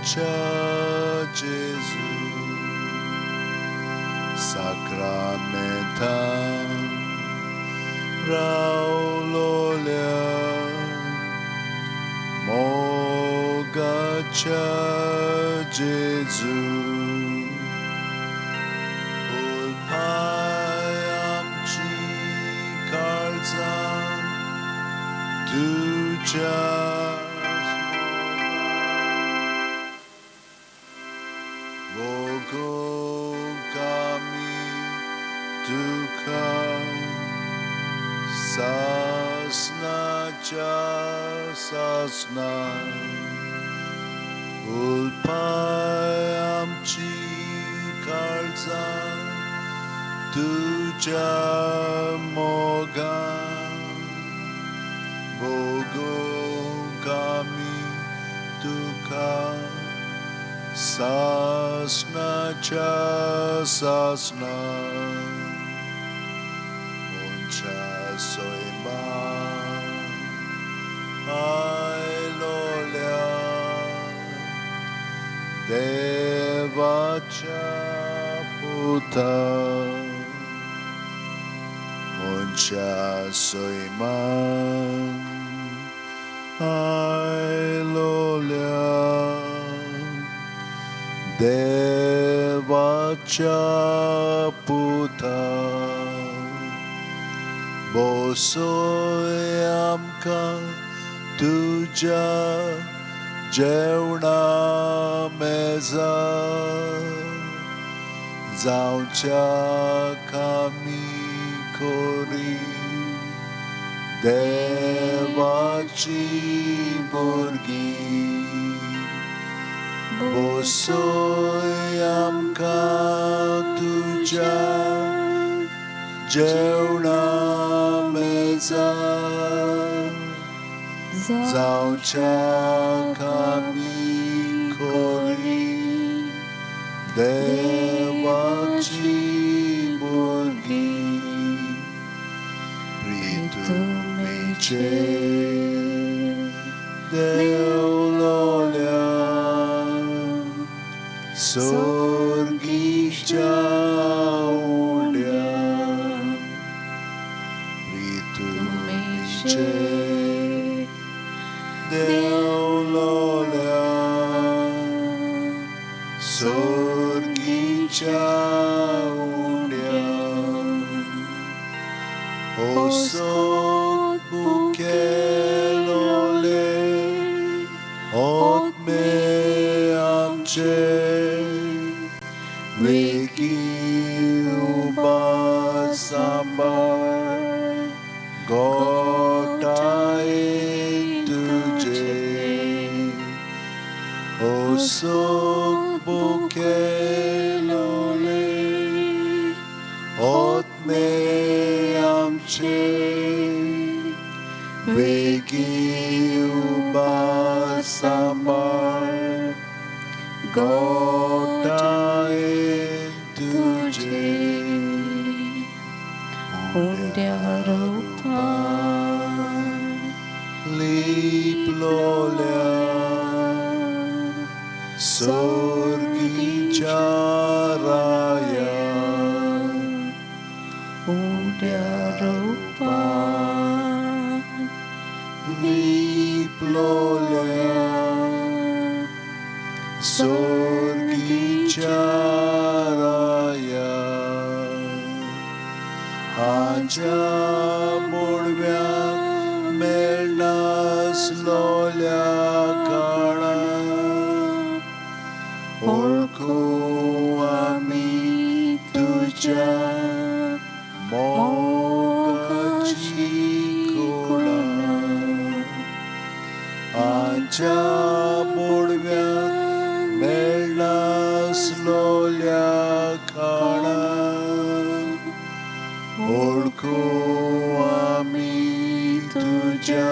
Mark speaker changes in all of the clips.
Speaker 1: cha Gesù, sacramentam raulolia, moga cha Gesù, ulpaiam ci calzam, tu jas mogo kami duka sasna sasna ulpaiam ci calzam tuja moga mogo kami duka sasna sasna muncha soima ailolia devacha puta muncha soima ailolia devacha puta bosoyamka tuja jeuna meza zauncha kami kori devachi burgi bosoyamka tuja jeuna meza zauncha kami kori devachi burgi pritumiche deololia sorgicha ulia pritumiche deololia sorgicha ulia osot bukelole ot me amche Viki ubasambar gotai tuje osok bukelole ot me amche Viki ubasambar gotai tuje
Speaker 2: Undiarupa
Speaker 1: liplolia sorgicharaya
Speaker 2: Undiarupa
Speaker 1: liplolia sorgicharaya Aja murvya melnas lolia kana olku ami tuja mogachi kula Aja murvya melnas lolia kana Olko ami tuja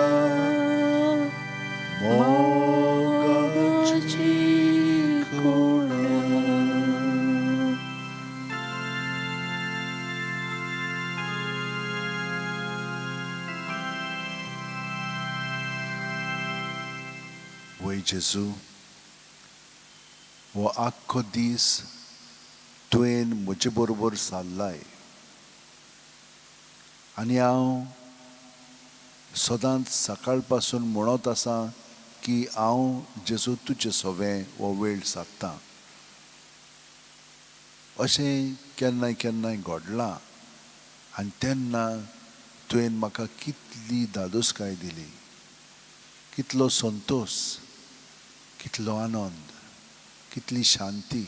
Speaker 1: mogachi kula. Vì Giêsu,
Speaker 2: हो आख्खो दीस तुवें म्हजे बरोबर सारलाय आनी हांव सदांच सकाळ पासून म्हणत आसा की हांव जेजू तुजें सवें हो वेळ सारतां. अशें केन्नाय केन्नाय घडलां आनी तेन्ना तुवें म्हाका कितली धादोसकाय दिली, कितलो संतोश, कितलो आनंद, कितली शांती.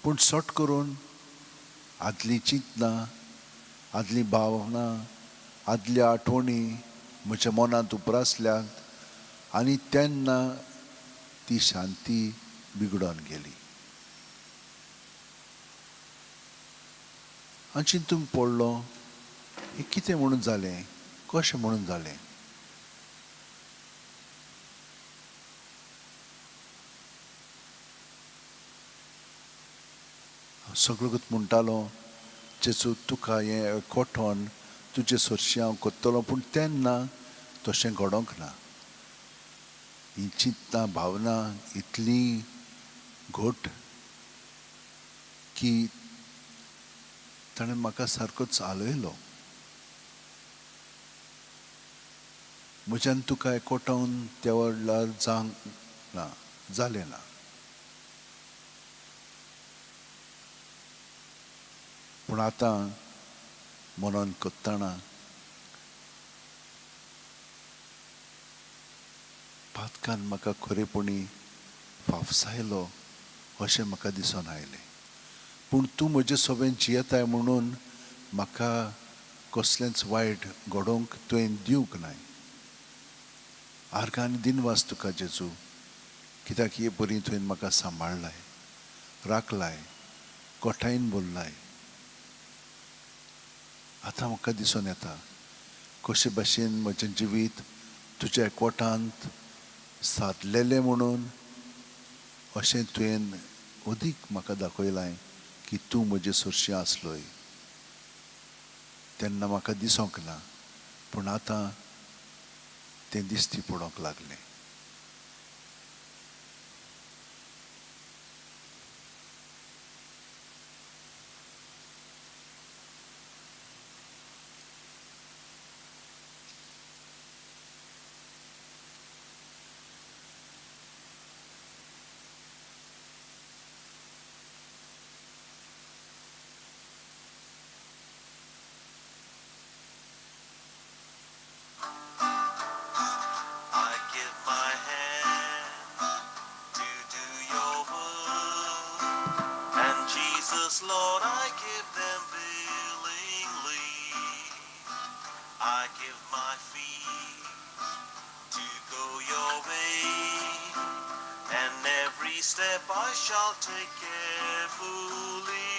Speaker 2: पूण सट करून आदली चिंतनां, आदली भावना, आदल्या आठवणी म्हज्या मनांत उप्रासल्यात आनी तेन्ना ती शांती बिगडोन गेली. हांव चिंतूंक पडलो हें कितें म्हणून जालें, कशें म्हणून जालें. सगळोच म्हणटालो जेजू तुका हें एकवटोन तुजे सरशी हांव कोत्तलो, पूण तेन्ना तशें घडोंक ना. ही चिंतनां भावना इतली घट की ताणें म्हाका सारकोच आलयलो. म्हज्यान तुका एकवटावन त्या वेळार जावंक ना, जालें ना. पूण आतां मनान कोत्ताना पातकान म्हाका खरेपणी फाफसायलो अशें म्हाका दिसून आयलें. पूण तूं म्हजें सवें जियेताय म्हणून म्हाका कसलेंच वायट घडोवंक तुवें दिवंक नाय. आर्गां दिनवास तुका जेजू, कित्याक हे परी तुवें म्हाका सांबाळलाय, राखलाय, कोठायन भरलाय. आतां म्हाका दिसून येता कशे भाशेन म्हजें जिवीत तुज्या एकवटांत सादलेलें म्हणून अशें तुवें अदीक म्हाका दाखयलां की तूं म्हजे सरशी आसलोय. तेन्ना म्हाका दिसोंक ना, पूण आतां तें दिश्टी पडोंक लागलें.
Speaker 1: Lord, I give them willingly. I give my feet to go your way, and every step I shall take carefully.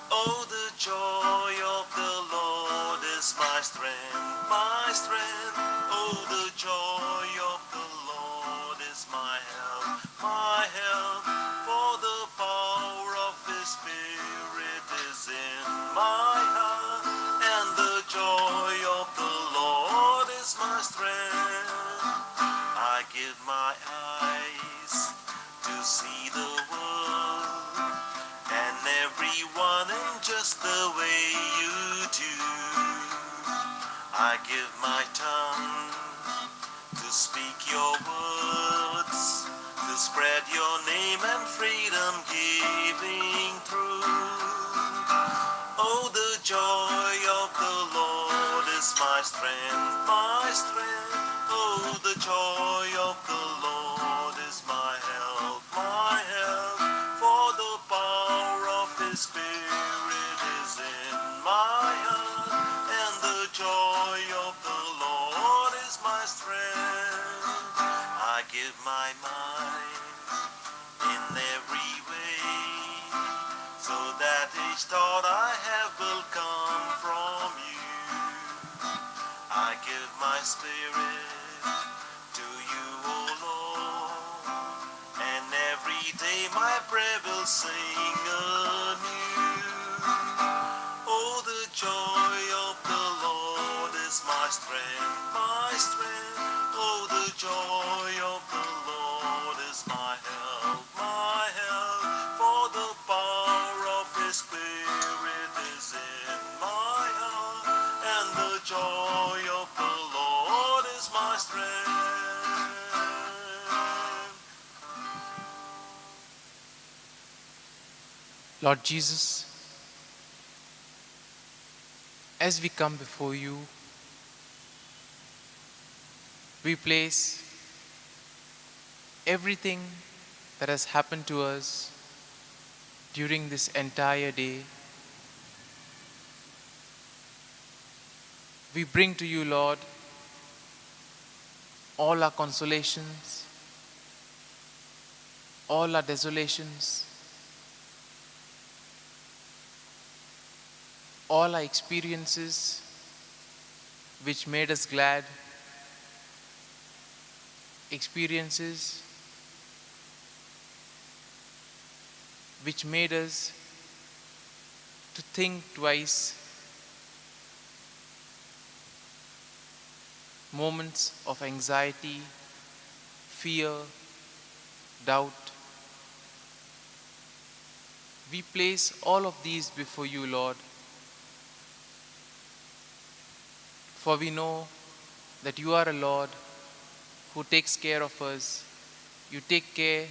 Speaker 1: Oh, the joy of the Lord is my strength, my strength. Oh, the joy of the Lord is my help, my help. For the power of His Spirit is in my heart, and the joy of the Lord is my strength. I give my eyes to see the world and everyone in just the way you do. I give my tongue to speak your words, to spread your name and freedom giving through. Oh, the joy of the Lord is my strength, my strength. Oh, the joy of the Lord is my help, my help. For the power of His Spirit is in my heart, and the joy of the Lord is my strength. I give my mind in every way, so that each thought I have will come from you. I give my spirit to you, O Lord, and every day my prayer will sing anew. Oh, the joy of the Lord is my strength, my strength. Oh, the joy of the Lord is my
Speaker 3: Lord Jesus, as we come before you, we place everything that has happened to us during this entire day. We bring to you, Lord, all our consolations, all our desolations, all our experiences which made us glad, experiences which made us to think twice, moments of anxiety, fear, doubt. We place all of these before you, Lord, for we know that you are a Lord who takes care of us. You take care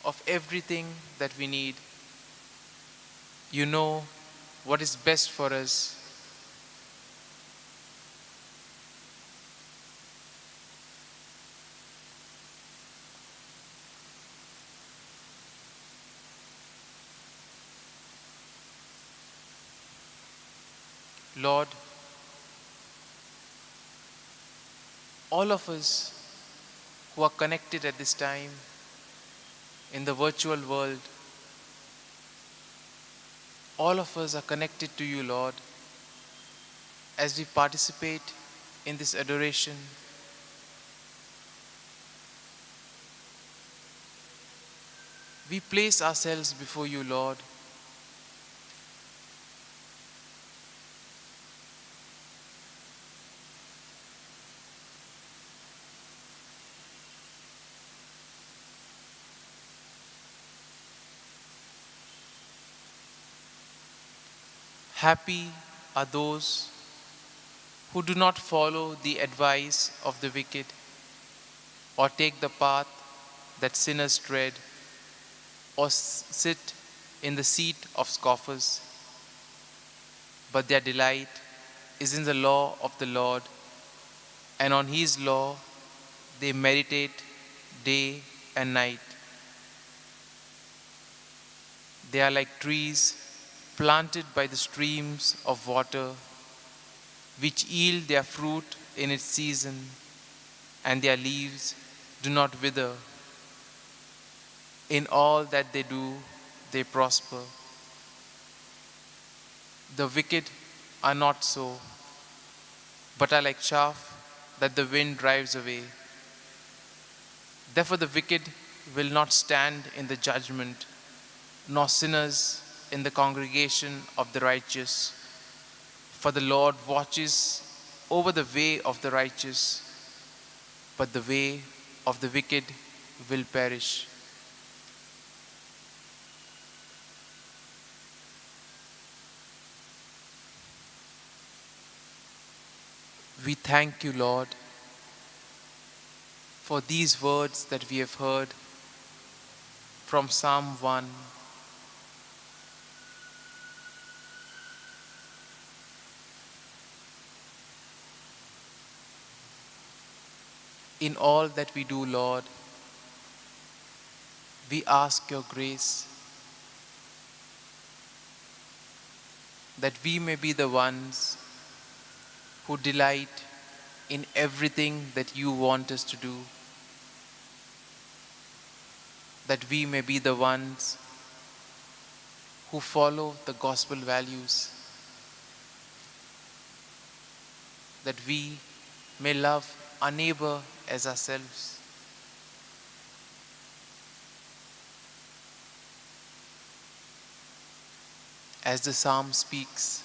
Speaker 3: of everything that we need. You know what is best for us. Lord, all of us who are connected at this time in the virtual world, all of us are connected to you, Lord, as we participate in this adoration. We place ourselves before you, Lord. Happy are those who do not follow the advice of the wicked or take the path that sinners tread or sit in the seat of scoffers, but their delight is in the law of the Lord, and on his law they meditate day and night. They are like trees planted by the streams of water, which yield their fruit in its season, and their leaves do not wither. In all that they do, they prosper. The wicked are not so, but are like chaff that the wind drives away. Therefore the wicked will not stand in the judgment, nor sinners in the congregation of the righteous. For the Lord watches over the way of the righteous, but the way of the wicked will perish. We thank you, Lord, for these words that we have heard from Psalm 1. In all that we do, Lord, we ask your grace that we may be the ones who delight in everything that you want us to do, that we may be the ones who follow the gospel values, that we may love our neighbor as ourselves. As the psalm speaks,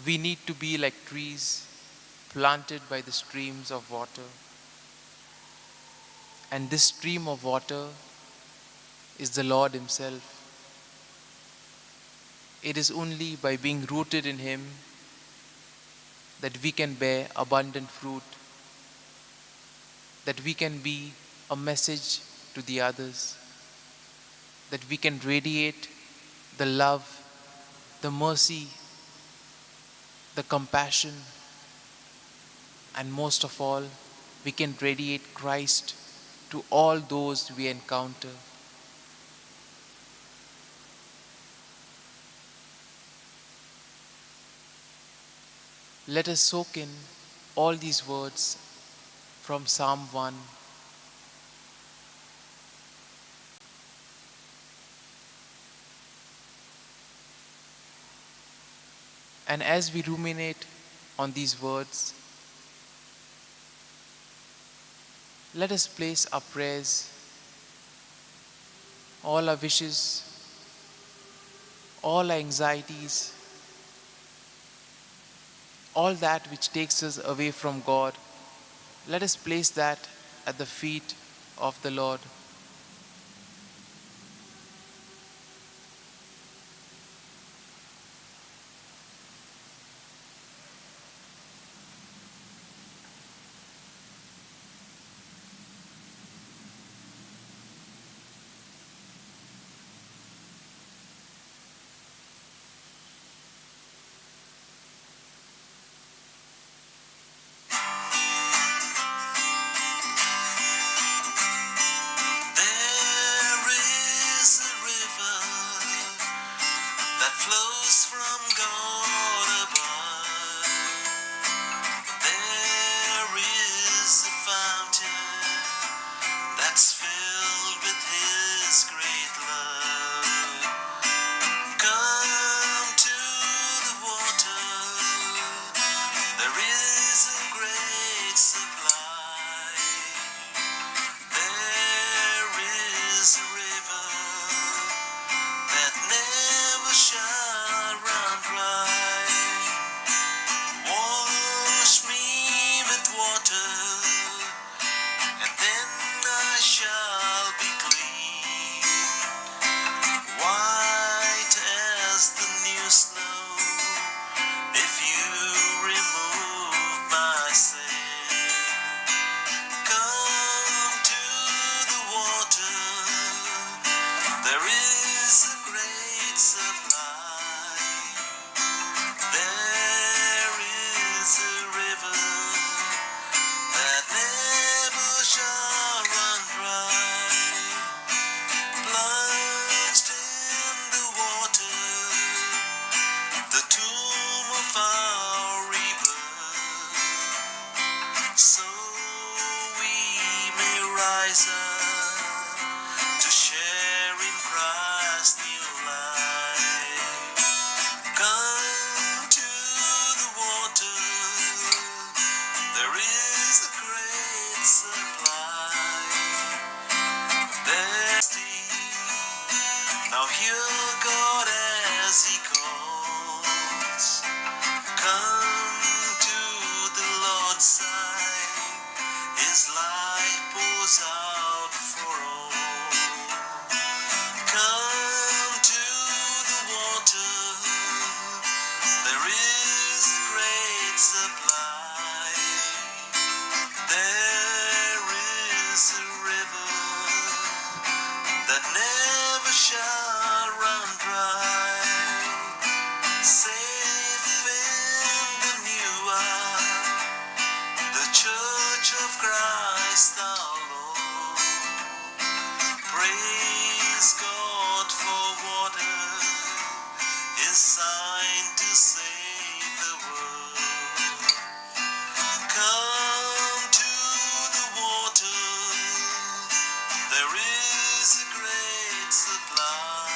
Speaker 3: we need to be like trees planted by the streams of water. And this stream of water is the Lord himself. It is only by being rooted in him that we can bear abundant fruit, that we can be a message to the others, that we can radiate the love, the mercy, the compassion, and most of all, we can radiate Christ to all those we encounter. Let us soak in all these words from Psalm 1. And as we ruminate on these words, let us place our prayers, all our wishes, all our anxieties, all that which takes us away from God, let us place that at the feet of the Lord.
Speaker 1: There is a river that flows from God above. There is a fountain that's filled with His great love. Come to the water, there is a great supply. There is a river that never shall run dry. Wash me with water, and then I shall be clean, white as the new snow, if you remove my sin. Come to the water, there is a great supply. There is a river that never shall run dry. Plunged in the water, the tomb of our river, so we may rise up to share in Christ's new life. Come to the water, there is a great supply. There's now hear God as He calls. Come to the Lord's side, His life pours out for all. Come to the water, there is a great supply. There is a river that never shall run dry. Safe in the new earth, the Church of Christ our Lord. Praise God for water, His sign to save the world. Come to the water, there is a great supply.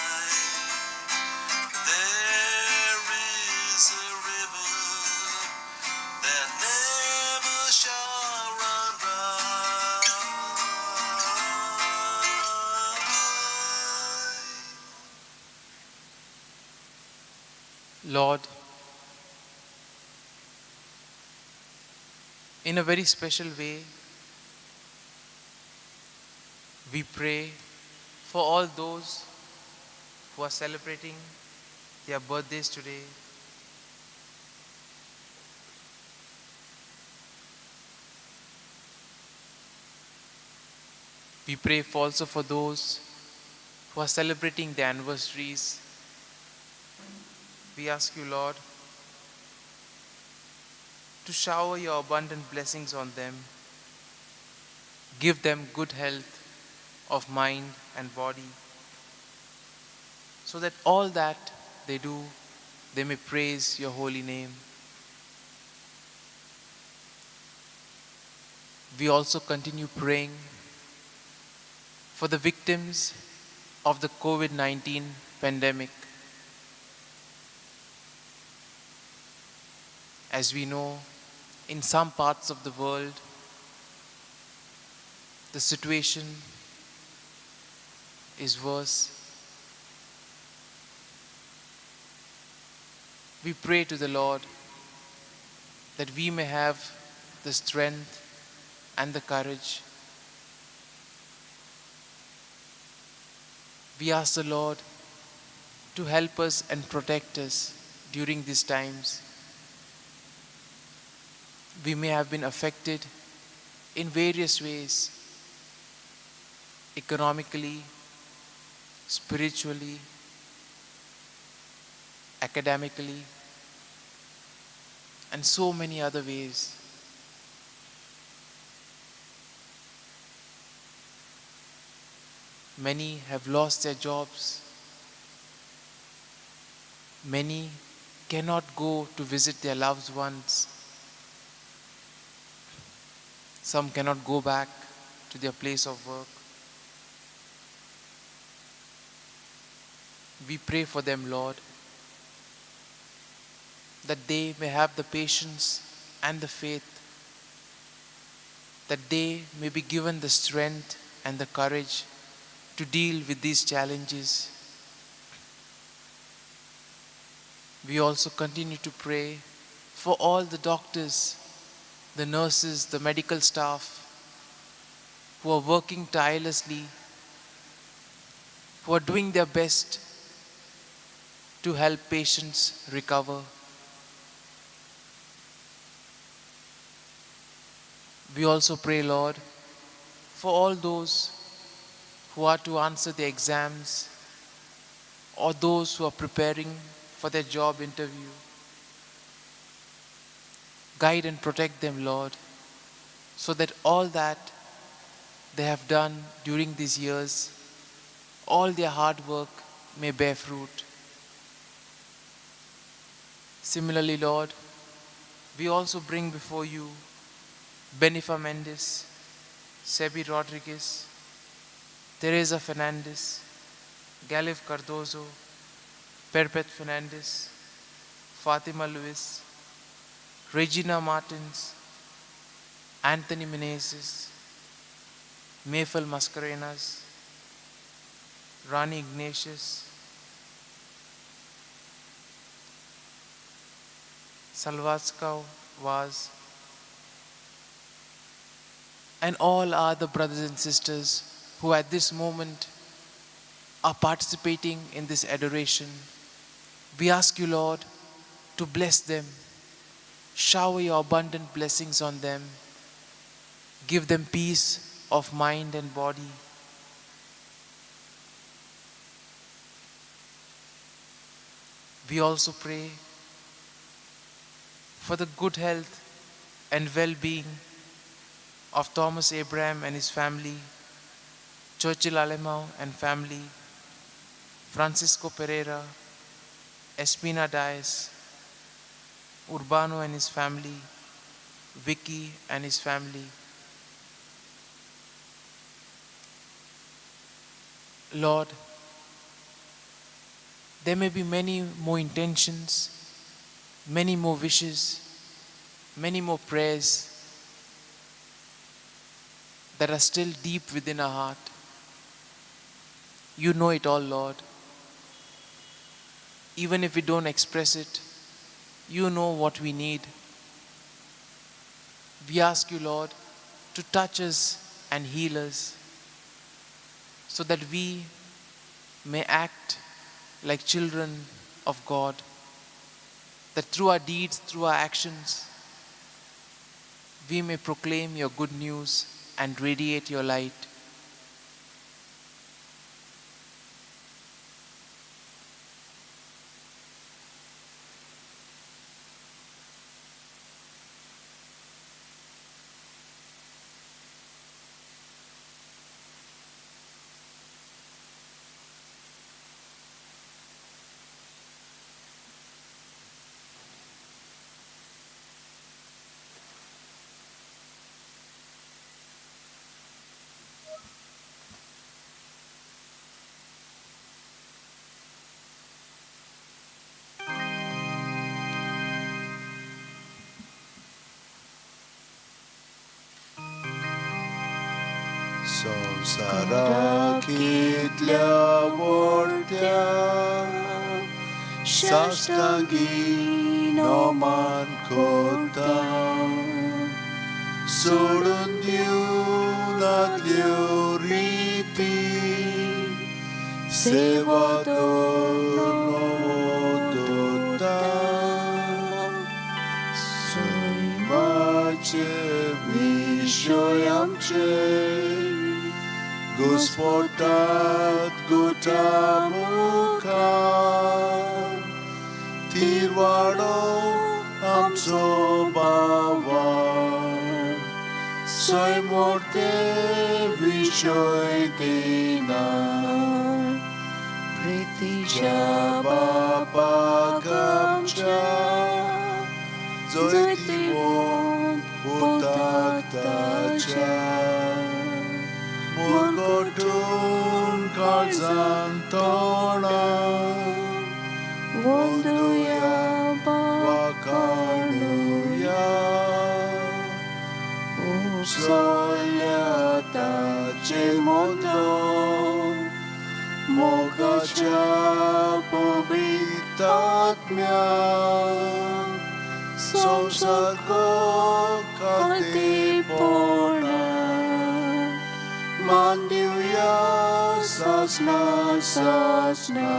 Speaker 1: There is a river that never shall run dry.
Speaker 3: Lord, in a very special way, we pray for all those who are celebrating their birthdays today. We pray also for those who are celebrating their anniversaries. We ask you, Lord, to shower your abundant blessings on them. Give them good health of mind and body, so that all that they do, they may praise your holy name. We also continue praying for the victims of the COVID-19 pandemic. As we know, in some parts of the world, the situation is worse. We pray to the Lord that we may have the strength and the courage. We ask the Lord to help us and protect us during these times. We may have been affected in various ways, economically, spiritually, academically, and so many other ways. Many have lost their jobs. Many cannot go to visit their loved ones. Some cannot go back to their place of work. We pray for them, Lord, that they may have the patience and the faith, that they may be given the strength and the courage to deal with these challenges. We also continue to pray for all the doctors, the nurses, the medical staff who are working tirelessly, who are doing their best to help patients recover. We also pray, Lord, for all those who are to answer the exams or those who are preparing for their job interview. Guide and protect them, Lord, so that all that they have done during these years, all their hard work may bear fruit. Similarly, Lord, we also bring before you Benifa Mendes, Sebi Rodriguez, Teresa Fernandez, Galif Cardozo, Perpet Fernandez, Fatima Luis, Regina Martins, Anthony Menezes, Mayfel Mascarenas, Rani Ignatius, Salvatskau Vaz, and all other brothers and sisters who at this moment are participating in this adoration. We ask you, Lord, to bless them, shower your abundant blessings on them, give them peace of mind and body. We also pray for the good health and well-being of Thomas Abraham and his family, Churchill Alemão and family, Francisco Pereira, Espina Dias, Urbano and his family, Vicky and his family. Lord, there may be many more intentions, many more wishes, many more prayers that are still deep within our heart. You know it all, Lord. Even if we don't express it, you know what we need. We ask you, Lord, to touch us and heal us so that we may act like children of God, that through our deeds, through our actions, we may proclaim your good news and radiate your light.
Speaker 2: संसाराकितल्या वोडत्या साश्टांगी Noman कोता सोडून दिवन आदल्यो रिती सेवा दोता सैमाचे विषय आमचे Gospodat guta mukhar Tirwado amcho bawan Soy morte vishoy dinar Priticha bapa gamcha Zoitimon putaktacha Morgotun karzantona Vonduya bakanuya Solyata cemodon Mogacha povitatmya Samsarko kaltipona Mandiuya sasna sasna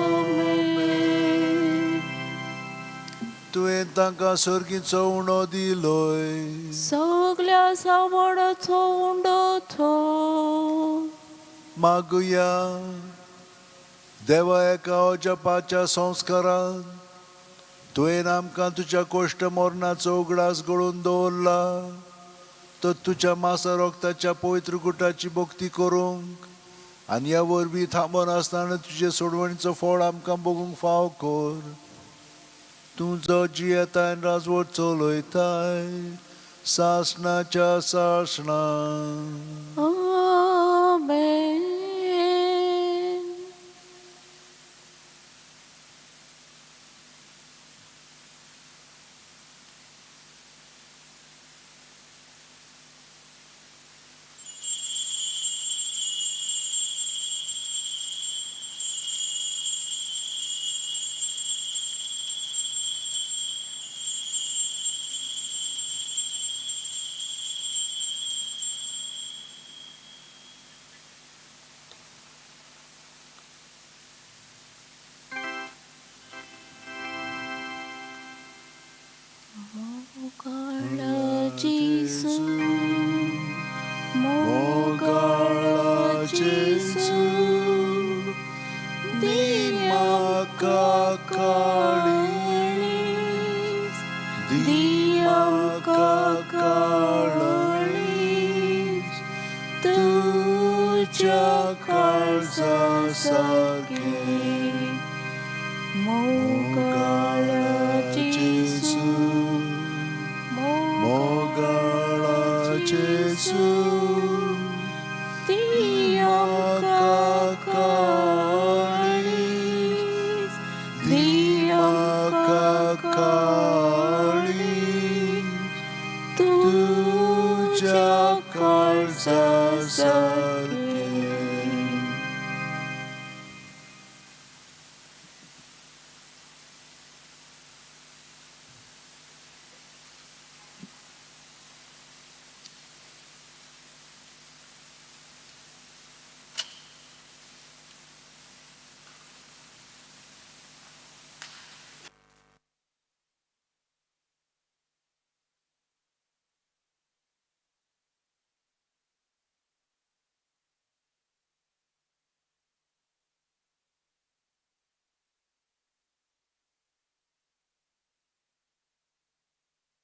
Speaker 2: Amen. Tuवें तांकां सर्गीचो उणो दिलोय
Speaker 4: सगल्या सांबाळाचो उंडो थो
Speaker 2: मागुया देवा एका जपाच्या संस्कारांत तुवें आमकां तुज्या कोश्ट मरणाचो उगडास घडोवन दवरला तो तुज्या मासा रोगताच्या पवित्र गुटाची भक्ती करूंक आनी ह्या वरवीं थांबोन आसतना तुजे सोडवणीचो फळ आमकां भोगूंक फाव कर तूं जो जियेताय आनी राजवट चलयताय सासणाच्या सासणा
Speaker 4: आमेन. Mogala Jesu, Mogala Jesu, Dimaka Kalis, Dimaka Kalis, Tuja Kalsa Sake, Mogala Jesu.
Speaker 2: Mogala Jesu
Speaker 4: Dimaka Kalis, Dimaka Kalis, Tuja Kalsa